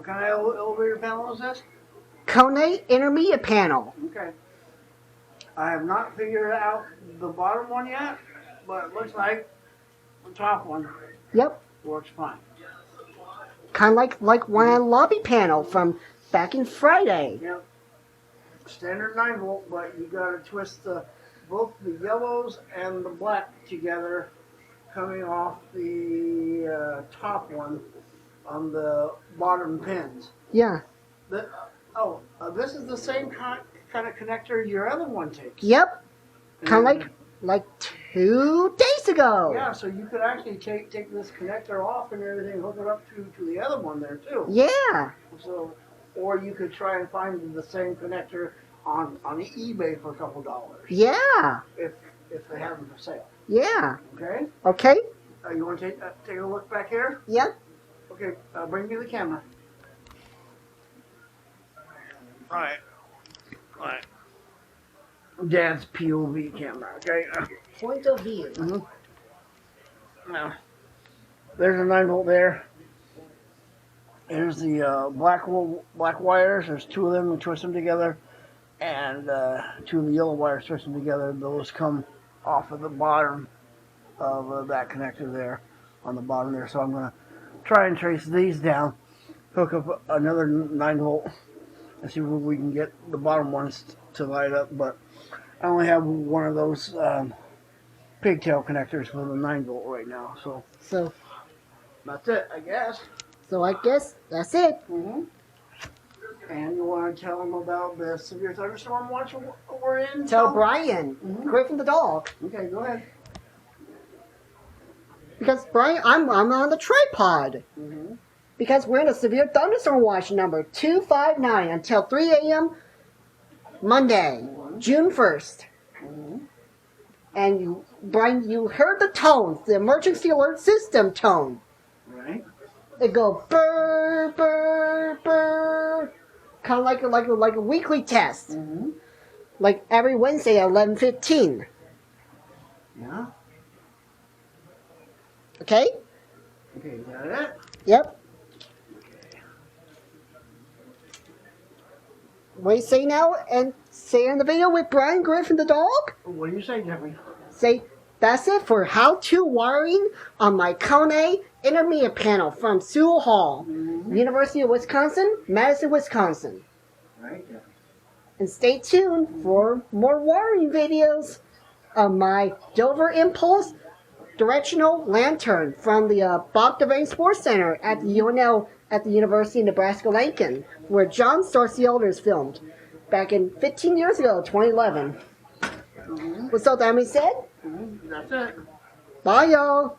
What kind of elevator panel is this? KONE intermediate panel. Okay. I have not figured out the bottom one yet, but it looks like the top one Yep. works fine. Kind of like one lobby panel from back in Friday. Yep. Standard 9 volt, but you gotta twist both the yellows and the black together coming off the top one on the bottom pins. Yeah. This is the same kind of connector your other one takes. Yep. Kind of like 2 days ago. Yeah, so you could actually take this connector off and everything, hook it up to the other one there too. Yeah. So, or you could try and find the same connector on eBay for a couple dollars. Yeah. If they have them for sale. Yeah. Okay. Okay. You want to take a look back here? Yep. Okay. Bring me the camera. All right. Dad's POV camera. Okay. Point of view. Mm-hmm. Now, there's a 9 volt there. There's the black wires. There's 2 of them. We twist them together, and 2 of the yellow wires twist them together. Those come off of the bottom of that connector there, on the bottom there. So I'm gonna try and trace these down, hook up another 9 volt, and see if we can get the bottom ones to light up. But I only have one of those pigtail connectors for the 9 volt right now. So that's it, I guess. So I guess that's it. Mm-hmm. And you want to tell them about the severe thunderstorm watch we're in? Tell Brian. Mm-hmm. Griffin the dog. Okay, go ahead. Because Brian, I'm on the tripod. Mm-hmm. Because we're in a severe thunderstorm watch number 259 until 3 a.m. Monday, June 1st. Mm-hmm. And Brian, you heard the tones, the emergency alert system tone. Right. It go burr, burr, burr. Kind of like a weekly test. Mm-hmm. Like every Wednesday at 11:15. Yeah. Okay? Okay, is that it? Yep. What do you say now? And say in the video with Brian Griffin the dog? What do you say, Jeffrey? Say, that's it for how-to wiring on my KONE intermediate panel from Sewell Hall, University of Wisconsin, Madison, Wisconsin. Right. Yeah. And stay tuned for more wiring videos of my Dover Impulse directional lantern from the Bob Devane Sports Center at the UNL at the University of Nebraska-Lincoln, where John Escalators filmed back in 15 years ago, 2011. What's all that being said? That's it. Bye, y'all.